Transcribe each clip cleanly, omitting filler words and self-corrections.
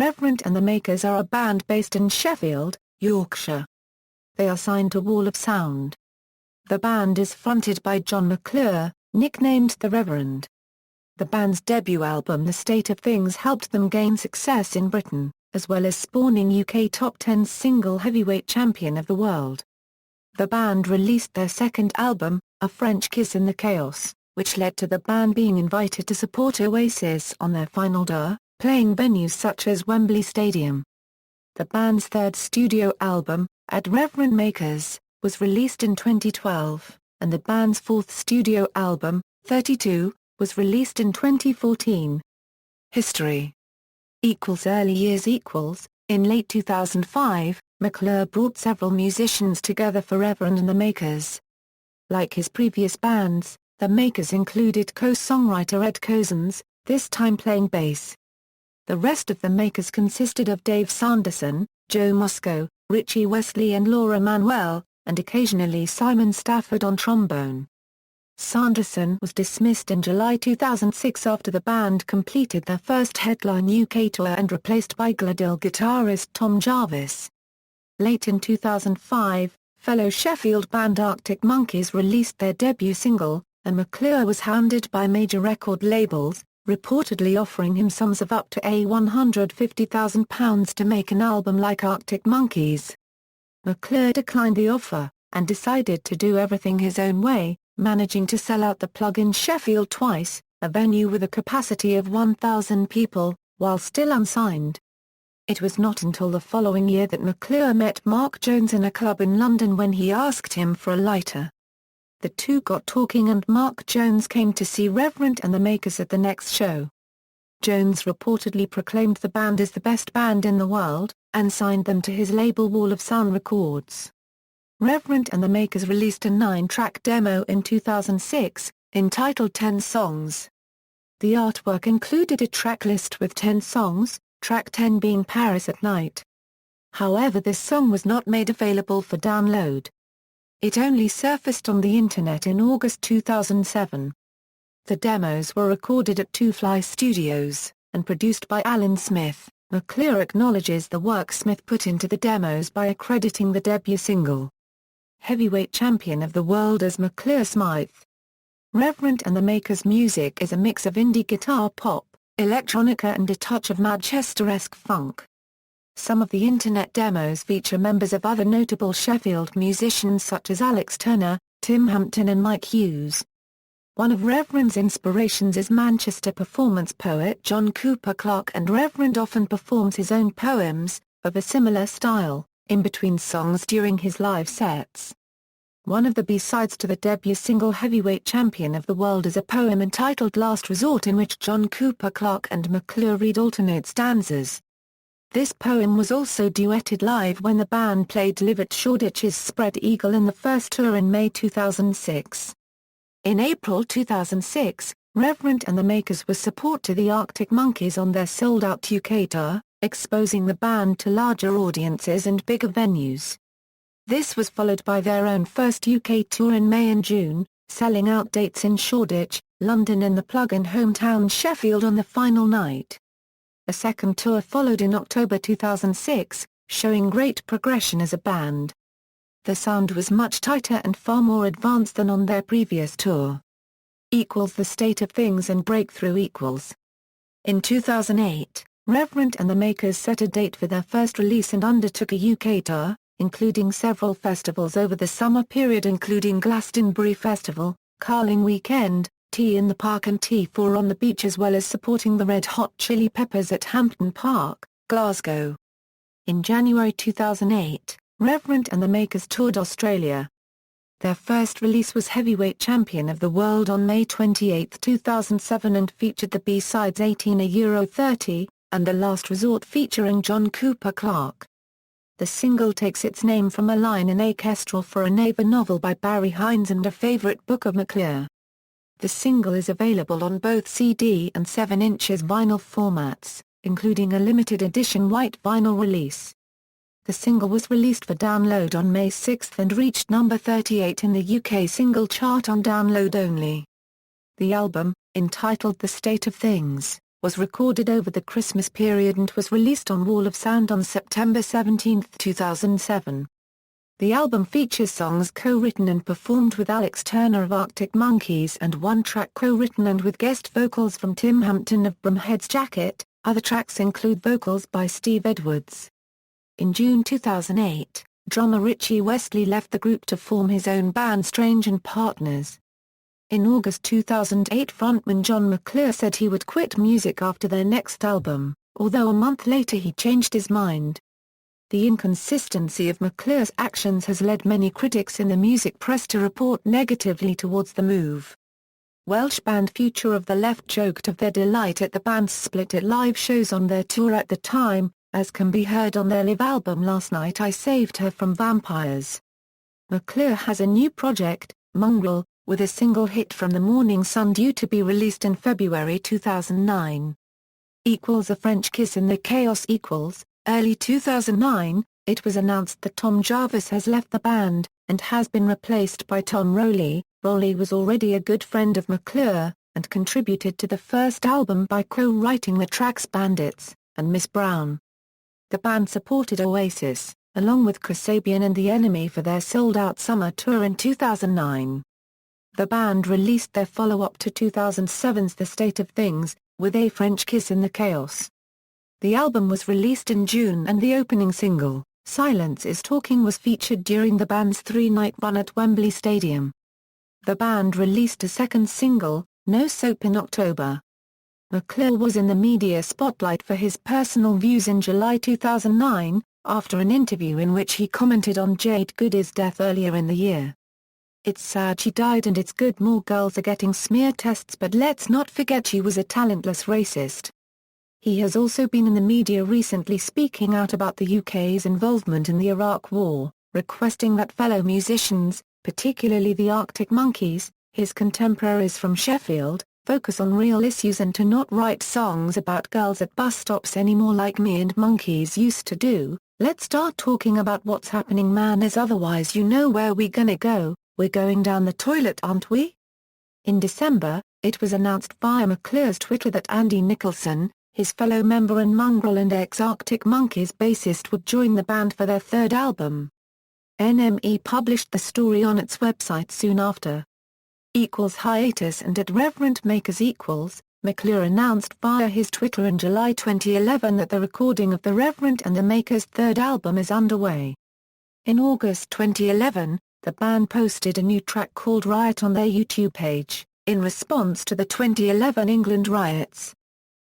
Reverend and The Makers are a band based in Sheffield, Yorkshire. They are signed to Wall of Sound. The band is fronted by Jon McClure, nicknamed The Reverend. The band's debut album The State of Things helped them gain success in Britain, as well as spawning UK Top 10 single Heavyweight Champion of the World. The band released their second album, A French Kiss in the Chaos, which led to the band being invited to support Oasis on their final tour, playing venues such as Wembley Stadium. The band's third studio album, Reverend and The Makers, was released in 2012, and the band's fourth studio album, 32, was released in 2014. History. Early years. In late 2005, McClure brought several musicians together for Reverend and The Makers. Like his previous bands, The Makers included co-songwriter Ed Cozens, this time playing bass. The rest of The Makers consisted of Dave Sanderson, Joe Moscow, Richie Wesley and Laura Manuel, and occasionally Simon Stafford on trombone. Sanderson was dismissed in July 2006 after the band completed their first headline UK tour and replaced by Gladhill guitarist Tom Jarvis. Late in 2005, fellow Sheffield band Arctic Monkeys released their debut single, and McClure was hounded by major record labels, reportedly offering him sums of up to £150,000 to make an album like Arctic Monkeys. McClure declined the offer, and decided to do everything his own way, managing to sell out the Plug in Sheffield twice, a venue with a capacity of 1,000 people, while still unsigned. It was not until the following year that McClure met Mark Jones in a club in London when he asked him for a lighter. The two got talking and Mark Jones came to see Reverend and The Makers at the next show. Jones reportedly proclaimed the band as the best band in the world, and signed them to his label Wall of Sound Records. Reverend and The Makers released a 9-track demo in 2006, entitled 10 Songs. The artwork included a track list with 10 songs, track 10 being Paris at Night. However, this song was not made available for download. It only surfaced on the internet in August 2007. The demos were recorded at Two Fly Studios, and produced by Alan Smith. McClure acknowledges the work Smith put into the demos by accrediting the debut single, Heavyweight Champion of the World, as McClure Smythe. Reverend and The Makers' music is a mix of indie guitar pop, electronica and a touch of Manchester-esque funk. Some of the internet demos feature members of other notable Sheffield musicians such as Alex Turner, Tim Hampton and Mike Hughes. One of Reverend's inspirations is Manchester performance poet John Cooper Clarke, and Reverend often performs his own poems, of a similar style, in between songs during his live sets. One of the B-sides to the debut single Heavyweight Champion of the World is a poem entitled Last Resort, in which John Cooper Clarke and McClure read alternate stanzas. This poem was also duetted live when the band played live at Shoreditch's Spread Eagle in the first tour in May 2006. In April 2006, Reverend and The Makers were support to the Arctic Monkeys on their sold-out UK tour, exposing the band to larger audiences and bigger venues. This was followed by their own first UK tour in May and June, selling out dates in Shoreditch, London and the plug-in hometown Sheffield on the final night. A second tour followed in October 2006, showing great progression as a band. The sound was much tighter and far more advanced than on their previous tour. The State of Things and Breakthrough. In 2008, Reverend and The Makers set a date for their first release and undertook a UK tour, including several festivals over the summer period, including Glastonbury Festival, Carling Weekend, Tea in the Park and T4 on the Beach, as well as supporting the Red Hot Chili Peppers at Hampton Park, Glasgow. In January 2008, Reverend and The Makers toured Australia. Their first release was Heavyweight Champion of the World on May 28, 2007, and featured the B-sides 18 Euro 30, and The Last Resort featuring John Cooper Clarke. The single takes its name from a line in A Kestrel for a Neighbour novel by Barry Hines and a favourite book of McClure. The single is available on both CD and 7 inches vinyl formats, including a limited edition white vinyl release. The single was released for download on May 6 and reached number 38 in the UK single chart on download only. The album, entitled The State of Things, was recorded over the Christmas period and was released on Wall of Sound on September 17, 2007. The album features songs co-written and performed with Alex Turner of Arctic Monkeys and one track co-written and with guest vocals from Tim Hampton of Brumhead's Jacket. Other tracks include vocals by Steve Edwards. In June 2008, drummer Richie Westley left the group to form his own band Strange and Partners. In August 2008, frontman Jon McClure said he would quit music after their next album, although a month later he changed his mind. The inconsistency of McClure's actions has led many critics in the music press to report negatively towards the move. Welsh band Future of the Left joked of their delight at the band's split at live shows on their tour at the time, as can be heard on their live album Last Night I Saved Her from Vampires. McClure has a new project, Mongrel, with a single hit from the Morning Sun due to be released in February 2009. A French Kiss in the Chaos. Early 2009, it was announced that Tom Jarvis has left the band, and has been replaced by Tom Rowley. Rowley was already a good friend of McClure, and contributed to the first album by co-writing the tracks Bandits and Miss Brown. The band supported Oasis, along with Kasabian and The Enemy for their sold-out summer tour in 2009. The band released their follow-up to 2007's The State of Things, with A French Kiss in the Chaos. The album was released in June and the opening single, Silence is Talking, was featured during the band's three-night run at Wembley Stadium. The band released a second single, No Soap, in October. McClure was in the media spotlight for his personal views in July 2009, after an interview in which he commented on Jade Goody's death earlier in the year. It's sad she died and it's good more girls are getting smear tests, but let's not forget she was a talentless racist. He has also been in the media recently speaking out about the UK's involvement in the Iraq War, requesting that fellow musicians, particularly the Arctic Monkeys, his contemporaries from Sheffield, focus on real issues and to not write songs about girls at bus stops anymore like Me and Monkeys used to do. Let's start talking about what's happening, man, as otherwise you know where we're gonna go, we're going down the toilet, aren't we? In December, it was announced via McClure's Twitter that Andy Nicholson, his fellow member in Mongrel and ex-Arctic Monkeys bassist, would join the band for their third album. NME published the story on its website soon after. Hiatus and at Reverend Makers McClure announced via his Twitter in July 2011 that the recording of the Reverend and The Makers' third album is underway. In August 2011, the band posted a new track called Riot on their YouTube page, in response to the 2011 England riots.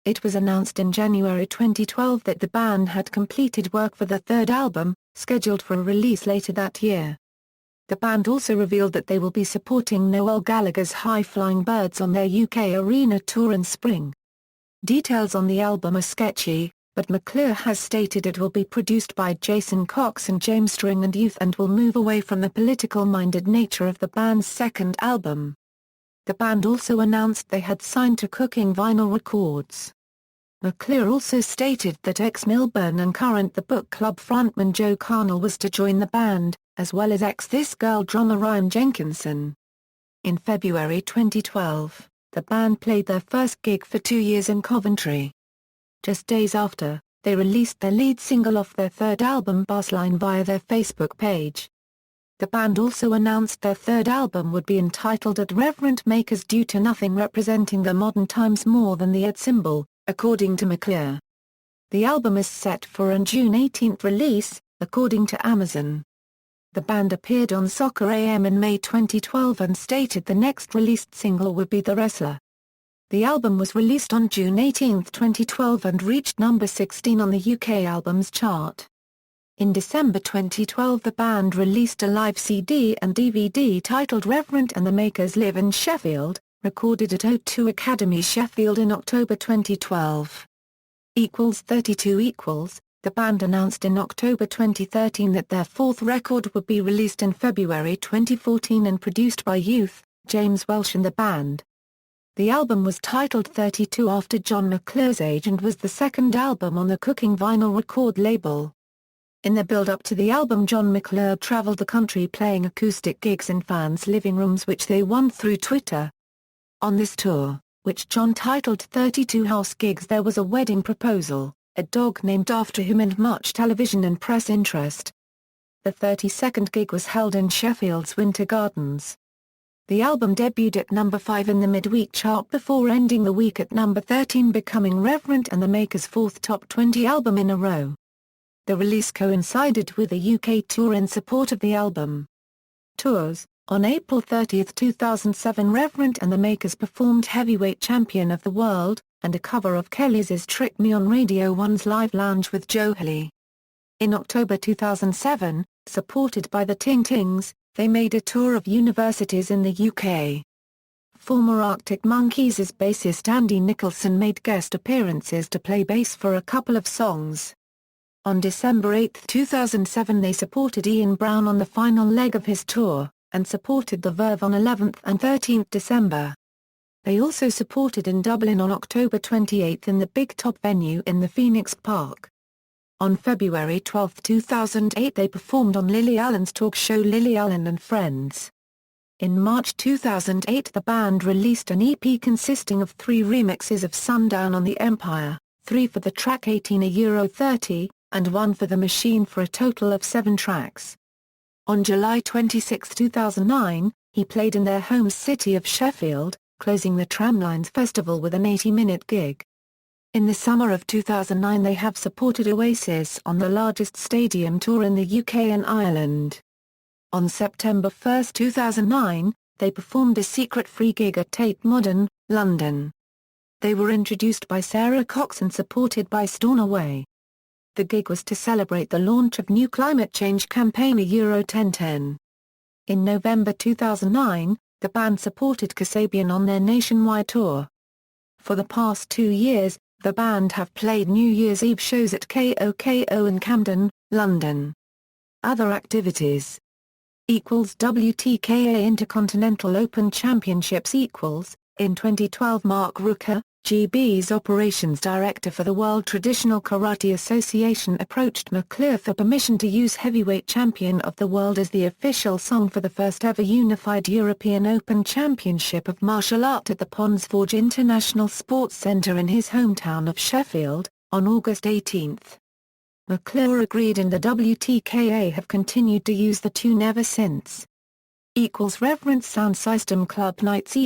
It was announced in January 2012 that the band had completed work for the third album, scheduled for a release later that year. The band also revealed that they will be supporting Noel Gallagher's High Flying Birds on their UK arena tour in spring. Details on the album are sketchy, but McClure has stated it will be produced by Jason Cox and James String and Youth and will move away from the political-minded nature of the band's second album. The band also announced they had signed to Cooking Vinyl Records. McClure also stated that ex-Milburn and current The Book Club frontman Joe Carnell was to join the band, as well as ex-This Girl drummer Ryan Jenkinson. In February 2012, the band played their first gig for 2 years in Coventry. Just days after, they released their lead single off their third album Bassline via their Facebook page. The band also announced their third album would be entitled At Reverend Makers due to nothing representing the modern times more than the @ symbol, according to McClure. The album is set for a June 18 release, according to Amazon. The band appeared on Soccer AM in May 2012 and stated the next released single would be The Wrestler. The album was released on June 18, 2012 and reached number 16 on the UK Albums Chart. In December 2012 the band released a live CD and DVD titled Reverend and The Makers Live in Sheffield, recorded at O2 Academy Sheffield in October 2012. 32 The band announced in October 2013 that their fourth record would be released in February 2014 and produced by Youth, James Welsh and the band. The album was titled 32 after Jon McClure's age and was the second album on the Cooking Vinyl record label. In the build-up to the album, Jon McClure traveled the country playing acoustic gigs in fans' living rooms which they won through Twitter. On this tour, which Jon titled 32 House Gigs. There was a wedding proposal, a dog named after him and much television and press interest. The 32nd gig was held in Sheffield's Winter Gardens. The album debuted at number 5 in the midweek chart before ending the week at number 13, becoming Reverend and The Makers' fourth top 20 album in a row. The release coincided with a UK tour in support of the album. Tours. On April 30, 2007, Reverend and The Makers performed Heavyweight Champion of the World, and a cover of Kelly's Trick Me on Radio 1's Live Lounge with Joe Haley. In October 2007, supported by the Ting Tings, they made a tour of universities in the UK. Former Arctic Monkeys' bassist Andy Nicholson made guest appearances to play bass for a couple of songs. On December 8, 2007, they supported Ian Brown on the final leg of his tour, and supported The Verve on 11th and 13th December. They also supported in Dublin on October 28 in the Big Top venue in the Phoenix Park. On February 12, 2008, they performed on Lily Allen's talk show Lily Allen and Friends. In March 2008, the band released an EP consisting of 3 remixes of Sundown on the Empire, 3 for the track 18 €30, and 1 for the Machine, for a total of 7 tracks. On July 26, 2009, he played in their home city of Sheffield, closing the Tramlines Festival with an 80-minute gig. In the summer of 2009, they have supported Oasis on the largest stadium tour in the UK and Ireland. On September 1, 2009, they performed a secret free gig at Tate Modern, London. They were introduced by Sarah Cox and supported by Stornoway. The gig was to celebrate the launch of new climate change campaign Euro 1010. In November 2009, the band supported Kasabian on their nationwide tour. For the past 2 years, the band have played New Year's Eve shows at KOKO in Camden, London. Other activities. WTKA Intercontinental Open Championships. In 2012, Mark Rooker, GB's operations director for the World Traditional Karate Association, approached McClure for permission to use Heavyweight Champion of the World as the official song for the first ever unified European Open Championship of Martial Art at the Ponds Forge International Sports Centre in his hometown of Sheffield, on August 18. McClure agreed, and the WTKA have continued to use the tune ever since. Reverend Sound System Club Nights.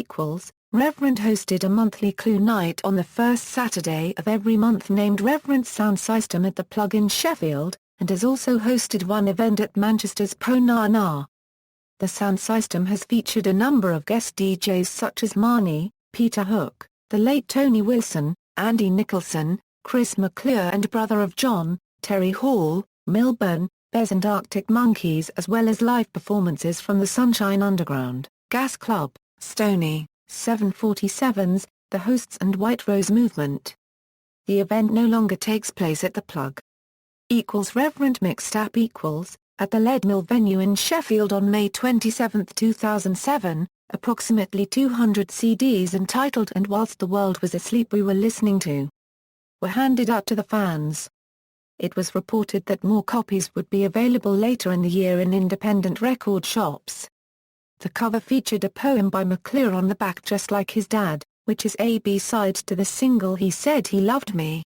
Reverend hosted a monthly Clue Night on the first Saturday of every month named Reverend Sound System at the Plug in Sheffield, and has also hosted one event at Manchester's Pro Na Na. The Sound System has featured a number of guest DJs such as Marnie, Peter Hook, the late Tony Wilson, Andy Nicholson, Chris McClure and brother of John, Terry Hall, Milburn, Bez and Arctic Monkeys, as well as live performances from the Sunshine Underground, Gas Club, Stoney, 747s, The Hosts and White Rose Movement. The event no longer takes place at the Plug. Reverend Mixed Up at the Leadmill venue in Sheffield on May 27, 2007, approximately 200 CDs entitled "And Whilst the World Was Asleep We Were Listening To" were handed out to the fans. It was reported that more copies would be available later in the year in independent record shops. The cover featured a poem by McClure on the back, just like his dad, which is a B-side to the single He Said He Loved Me.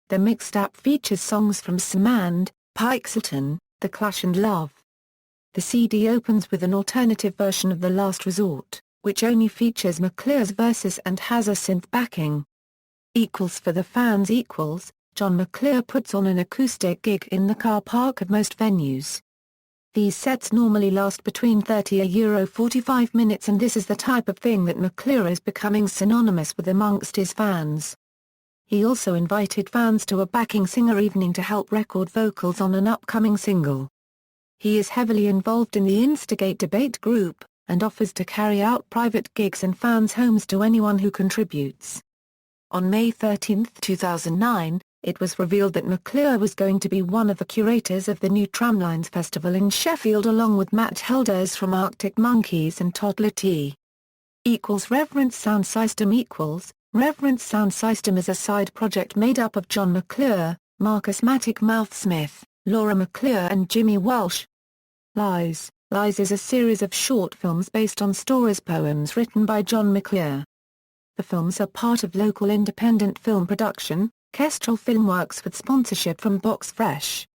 The mixed app features songs from Samand, Pikeselton, The Clash and Love. The CD opens with an alternative version of The Last Resort, which only features McClure's verses and has a synth backing. For the fans. Jon McClure puts on an acoustic gig in the car park of most venues. These sets normally last between 30 to 45 minutes, and this is the type of thing that McClure is becoming synonymous with amongst his fans. He also invited fans to a backing singer evening to help record vocals on an upcoming single. He is heavily involved in the Instigate debate group, and offers to carry out private gigs in fans' homes to anyone who contributes. On May 13, 2009, it was revealed that McClure was going to be one of the curators of the new Tramlines Festival in Sheffield, along with Matt Helders from Arctic Monkeys and Toddler T. Reverend Sound System. Reverend Sound System is a side project made up of Jon McClure, Marcus Matic Mouth Smith, Laura McClure and Jimmy Welsh. Lies is a series of short films based on stories poems written by Jon McClure. The films are part of local independent film production. Kestrel Filmworks with sponsorship from Box Fresh.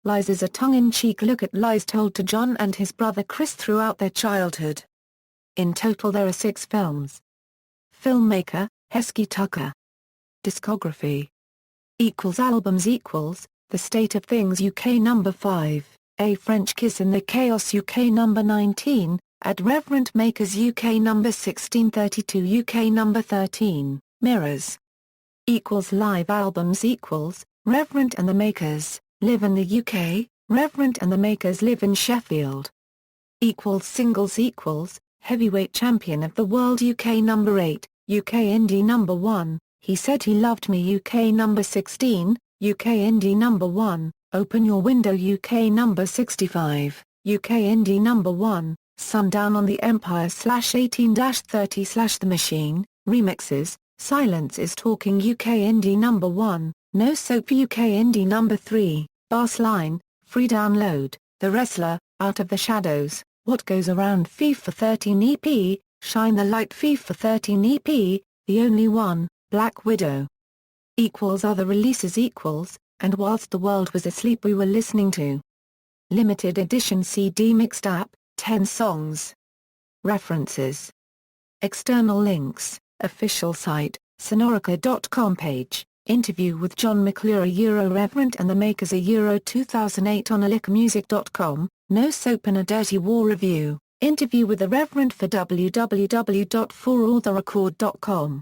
Lies is a tongue-in-cheek look at lies told to John and his brother Chris throughout their childhood. In total there are 6 films. Filmmaker, Heskey Tucker. Discography. Albums The State of Things UK No. 5, A French Kiss in the Chaos UK No. 19, at Reverend Makers UK No. 1632 UK No. 13, Mirrors. Live albums Reverend and The Makers, live in the UK, Reverend and The Makers live in Sheffield. Singles Heavyweight Champion of the World UK No. 8, UK Indie No. 1, He Said He Loved Me UK No. 16, UK Indie No. 1, Open Your Window UK No. 65, UK Indie No. 1, Sundown on the Empire /18-30 The Machine, Remixes, Silence is Talking UK Indie No. 1, No Soap UK Indie No. 3, Bass Line, Free Download, The Wrestler, Out of the Shadows, What Goes Around FIFA 13 EP, Shine the Light FIFA 13 EP, The Only One, Black Widow. Other releases And Whilst the World Was Asleep We Were Listening To. Limited Edition CD Mixed App, 10 songs. References. External links. Official site, sonorica.com page, interview with Jon McClure Reverend and the Makers 2008 on alicmusic.com, No Soap and a Dirty War review, interview with the Reverend for www.foralltherecord.com.